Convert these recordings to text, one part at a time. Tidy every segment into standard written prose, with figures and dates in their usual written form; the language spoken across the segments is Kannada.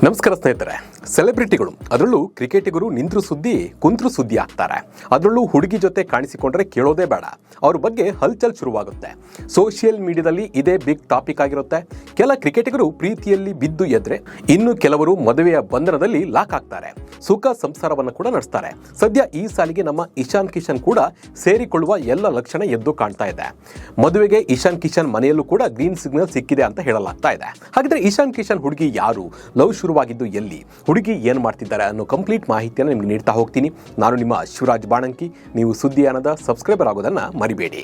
ನಮಸ್ಕಾರ ಸ್ನೇಹಿತರೆ. ಸೆಲೆಬ್ರಿಟಿಗಳು, ಅದರಲ್ಲೂ ಕ್ರಿಕೆಟಿಗರು ನಿಂತರೂ ಸುದ್ದಿ ಕುಂತ್ರೂ ಸುದ್ದಿ ಆಗ್ತಾರೆ. ಅದರಲ್ಲೂ ಹುಡುಗಿ ಜೊತೆ ಕಾಣಿಸಿಕೊಂಡ್ರೆ ಕೇಳೋದೇ ಬೇಡ, ಅವ್ರ ಬಗ್ಗೆ ಹಲ್ಚಲ್ ಶುರುವಾಗುತ್ತೆ. ಸೋಷಿಯಲ್ ಮೀಡಿಯಾದಲ್ಲಿ ಇದೇ ಬಿಗ್ ಟಾಪಿಕ್ ಆಗಿರುತ್ತೆ. ಕೆಲ ಕ್ರಿಕೆಟಿಗರು ಪ್ರೀತಿಯಲ್ಲಿ ಬಿದ್ದು ಎದ್ರೆ, ಇನ್ನು ಕೆಲವರು ಮದುವೆಯ ಬಂಧನದಲ್ಲಿ ಲಾಕ್ ಆಗ್ತಾರೆ, ಸುಖ ಸಂಸಾರವನ್ನು ಕೂಡ ನಡೆಸ್ತಾರೆ. ಸದ್ಯ ಈ ಸಾಲಿಗೆ ನಮ್ಮ ಇಶಾನ್ ಕಿಶನ್ ಕೂಡ ಸೇರಿಕೊಳ್ಳುವ ಎಲ್ಲ ಲಕ್ಷಣ ಎದ್ದು ಕಾಣ್ತಾ ಇದೆ. ಮದುವೆಗೆ ಇಶಾನ್ ಕಿಶನ್ ಮನೆಯಲ್ಲೂ ಕೂಡ ಗ್ರೀನ್ ಸಿಗ್ನಲ್ ಸಿಕ್ಕಿದೆ ಅಂತ ಹೇಳಲಾಗ್ತಾ ಇದೆ. ಹಾಗಿದ್ರೆ ಇಶಾನ್ ಕಿಶನ್ ಹುಡುಗಿ ಯಾರು, ಲವ್ ಶುರುವಾಗಿದ್ದು ಎಲ್ಲಿ, ಹುಡುಗಿ ಏನು ಮಾಡ್ತಿದ್ದಾರೆ ಅನ್ನೋ ಕಂಪ್ಲೀಟ್ ಮಾಹಿತಿಯನ್ನು ನಿಮಗೆ ನೀಡ್ತಾ ಹೋಗ್ತೀನಿ. ನಾನು ನಿಮ್ಮ ಶಿವರಾಜ್ ಬಾಣಂಕಿ. ನೀವು ಸುದ್ದಿಯಾನದ ಸಬ್ಸ್ಕ್ರೈಬರ್ ಆಗೋದನ್ನ ಮರಿಬೇಡಿ.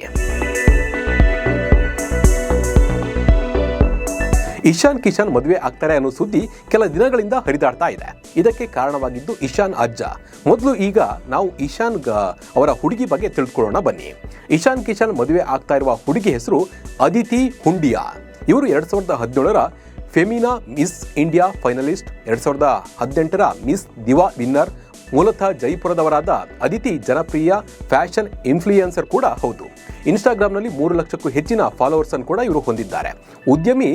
ಇಶಾನ್ ಕಿಶನ್ ಮದುವೆ ಆಗ್ತಾರೆ ಅನ್ನೋ ಸುದ್ದಿ ಕೆಲ ದಿನಗಳಿಂದ ಹರಿದಾಡ್ತಾ ಇದೆ. ಇದಕ್ಕೆ ಕಾರಣವಾಗಿದ್ದು ಇಶಾನ್ ಅಜ್ಜ. ಮೊದಲು ಈಗ ನಾವು ಇಶಾನ್ ಅವರ ಹುಡುಗಿ ಬಗ್ಗೆ ತಿಳ್ಕೊಳ್ಳೋಣ ಬನ್ನಿ. ಇಶಾನ್ ಕಿಶನ್ ಮದುವೆ ಆಗ್ತಾ ಇರುವ ಹುಡುಗಿ ಹೆಸರು ಅದಿತಿ ಹುಂಡಿಯಾ. ಇವರು 2017ರ ಫೆಮಿನಾ ಮಿಸ್ ಇಂಡಿಯಾ ಫೈನಲಿಸ್ಟ್, 2018ರ ಮಿಸ್ ದಿವಾ ವಿನ್ನರ್. ಮೂಲತಃ ಜೈಪುರದವರಾದ ಅದಿತಿ ಜನಪ್ರಿಯ ಫ್ಯಾಷನ್ ಇನ್ಫ್ಲೂಯೆನ್ಸರ್ ಕೂಡ ಹೌದು. ಇನ್ಸ್ಟಾಗ್ರಾಮ್ನಲ್ಲಿ 3 ಲಕ್ಷಕ್ಕೂ ಹೆಚ್ಚಿನ ಫಾಲೋವರ್ಸ್ ಅನ್ನು ಕೂಡ ಇವರು ಹೊಂದಿದ್ದಾರೆ. ಉದ್ಯಮಿ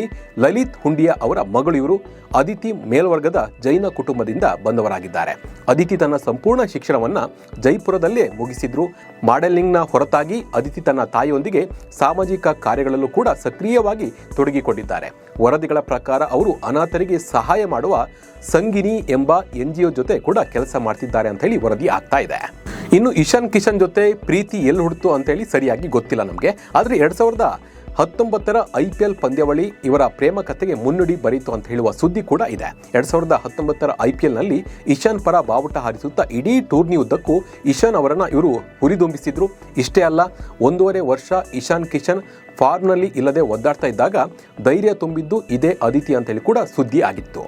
ಲಲಿತ್ ಹುಂಡಿಯಾ ಅವರ ಮಗಳು ಇವರು. ಅದಿತಿ ಮೇಲ್ವರ್ಗದ ಜೈನ ಕುಟುಂಬದಿಂದ ಬಂದವರಾಗಿದ್ದಾರೆ. ಅದಿತಿ ತನ್ನ ಸಂಪೂರ್ಣ ಶಿಕ್ಷಣವನ್ನ ಜೈಪುರದಲ್ಲೇ ಮುಗಿಸಿದ್ರು. ಮಾಡೆಲಿಂಗ್ನ ಹೊರತಾಗಿ ಅದಿತಿ ತನ್ನ ತಾಯಿಯೊಂದಿಗೆ ಸಾಮಾಜಿಕ ಕಾರ್ಯಗಳಲ್ಲೂ ಕೂಡ ಸಕ್ರಿಯವಾಗಿ ತೊಡಗಿಕೊಂಡಿದ್ದಾರೆ. ವರದಿಗಳ ಪ್ರಕಾರ ಅವರು ಅನಾಥರಿಗೆ ಸಹಾಯ ಮಾಡುವ ಸಂಗಿನಿ ಎಂಬ NGO ಜೊತೆ ಕೂಡ ಕೆಲಸ ಮಾಡ್ತಿದ್ದಾರೆ ಅಂತ ಹೇಳಿ ವರದಿ ಆಗ್ತಾ ಇದೆ. ಇನ್ನು ಇಶಾನ್ ಕಿಶನ್ ಜೊತೆ ಪ್ರೀತಿ ಎಲ್ಲಿ ಹುಡ್ತು ಅಂತ ಹೇಳಿ ಸರಿಯಾಗಿ ಗೊತ್ತಿಲ್ಲ ನಮಗೆ. ಆದರೆ 2019ರ IPL ಪಂದ್ಯಾವಳಿ ಇವರ ಪ್ರೇಮ ಕಥೆಗೆ ಮುನ್ನುಡಿ ಬರೀತು ಅಂತ ಹೇಳುವ ಸುದ್ದಿ ಕೂಡ ಇದೆ. 2019ರ IPLನಲ್ಲಿ ಇಶಾನ್ ಪರ ಬಾವುಟ ಹಾರಿಸುತ್ತಾ ಇಡೀ ಟೂರ್ನಿ ಉದ್ದಕ್ಕೂ ಇಶಾನ್ ಅವರನ್ನ ಇವರು ಹುರಿದುಂಬಿಸಿದ್ರು. ಇಷ್ಟೇ ಅಲ್ಲ, 1.5 ವರ್ಷ ಇಶಾನ್ ಕಿಶನ್ ಫಾರ್ಮ್ನಲ್ಲಿ ಇಲ್ಲದೆ ಒದ್ದಾಡ್ತಾ ಇದ್ದಾಗ ಧೈರ್ಯ ತುಂಬಿದ್ದು ಇದೇ ಅದಿತಿ ಅಂತ ಹೇಳಿ ಕೂಡ ಸುದ್ದಿ ಆಗಿತ್ತು.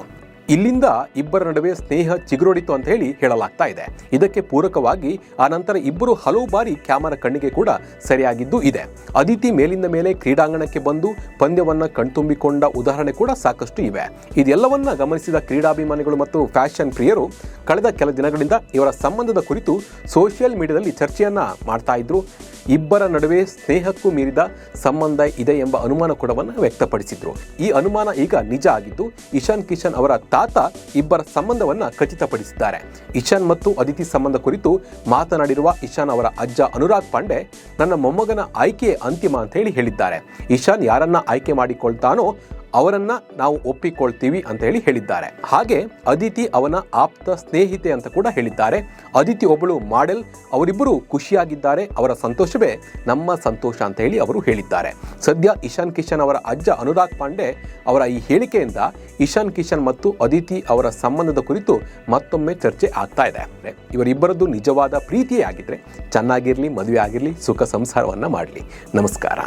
ಇಲ್ಲಿಂದ ಇಬ್ಬರ ನಡುವೆ ಸ್ನೇಹ ಚಿಗುರೊಡಿತು ಅಂತ ಹೇಳಿ ಹೇಳಲಾಗ್ತಾ ಇದೆ. ಇದಕ್ಕೆ ಪೂರಕವಾಗಿ ಆ ನಂತರ ಇಬ್ಬರು ಹಲವು ಬಾರಿ ಕ್ಯಾಮರಾ ಕಣ್ಣಿಗೆ ಕೂಡ ಸರಿಯಾಗಿದ್ದು ಇದೆ. ಅದಿತಿ ಮೇಲಿಂದ ಮೇಲೆ ಕ್ರೀಡಾಂಗಣಕ್ಕೆ ಬಂದು ಪಂದ್ಯವನ್ನ ಕಣ್ತುಂಬಿಕೊಂಡ ಉದಾಹರಣೆ ಕೂಡ ಸಾಕಷ್ಟು ಇವೆ. ಇದೆಲ್ಲವನ್ನ ಗಮನಿಸಿದ ಕ್ರೀಡಾಭಿಮಾನಿಗಳು ಮತ್ತು ಫ್ಯಾಷನ್ ಪ್ರಿಯರು ಕಳೆದ ಕೆಲ ದಿನಗಳಿಂದ ಇವರ ಸಂಬಂಧದ ಕುರಿತು ಸೋಷಿಯಲ್ ಮೀಡಿಯಾದಲ್ಲಿ ಚರ್ಚೆಯನ್ನ ಮಾಡ್ತಾ ಇದ್ರು. ಇಬ್ಬರ ನಡುವೆ ಸ್ನೇಹಕ್ಕೂ ಮೀರಿದ ಸಂಬಂಧ ಇದೆ ಎಂಬ ಅನುಮಾನ ಕೂಡ ವ್ಯಕ್ತಪಡಿಸಿದ್ರು. ಈ ಅನುಮಾನ ಈಗ ನಿಜ ಆಗಿದ್ದು, ಇಶಾನ್ ಕಿಶನ್ ಅವರ ತಾತ ಇಬ್ಬರ ಸಂಬಂಧವನ್ನ ಖಚಿತಪಡಿಸಿದ್ದಾರೆ. ಇಶಾನ್ ಮತ್ತು ಅದಿತಿ ಸಂಬಂಧ ಕುರಿತು ಮಾತನಾಡಿರುವ ಇಶಾನ್ ಅವರ ಅಜ್ಜ ಅನುರಾಗ್ ಪಾಂಡೆ, ನನ್ನ ಮೊಮ್ಮಗನ ಆಯ್ಕೆ ಅಂತಿಮ ಅಂತ ಹೇಳಿದ್ದಾರೆ. ಇಶಾನ್ ಯಾರನ್ನ ಆಯ್ಕೆ ಮಾಡಿಕೊಳ್ತಾನೋ ಅವರನ್ನ ನಾವು ಒಪ್ಪಿಕೊಳ್ತೀವಿ ಅಂತ ಹೇಳಿದ್ದಾರೆ. ಹಾಗೆ ಅದಿತಿ ಅವನ ಆಪ್ತ ಸ್ನೇಹಿತೆ ಅಂತ ಕೂಡ ಹೇಳಿದ್ದಾರೆ. ಅದಿತಿ ಒಬ್ಬಳು ಮಾಡೆಲ್, ಅವರಿಬ್ಬರು ಖುಷಿಯಾಗಿದ್ದಾರೆ, ಅವರ ಸಂತೋಷವೇ ನಮ್ಮ ಸಂತೋಷ ಅಂತ ಅವರು ಹೇಳಿದ್ದಾರೆ. ಸದ್ಯ ಇಶಾನ್ ಕಿಶನ್ ಅವರ ಅಜ್ಜ ಅನುರಾಗ್ ಪಾಂಡೆ ಅವರ ಈ ಹೇಳಿಕೆಯಿಂದ ಇಶಾನ್ ಕಿಶನ್ ಮತ್ತು ಅದಿತಿ ಅವರ ಸಂಬಂಧದ ಕುರಿತು ಮತ್ತೊಮ್ಮೆ ಚರ್ಚೆ ಆಗ್ತಾ ಇದೆ. ಇವರಿಬ್ಬರದ್ದು ನಿಜವಾದ ಪ್ರೀತಿಯೇ ಆಗಿದ್ರೆ ಚೆನ್ನಾಗಿರ್ಲಿ, ಮದುವೆ ಆಗಿರ್ಲಿ, ಸುಖ ಸಂಸಾರವನ್ನ ಮಾಡಲಿ. ನಮಸ್ಕಾರ.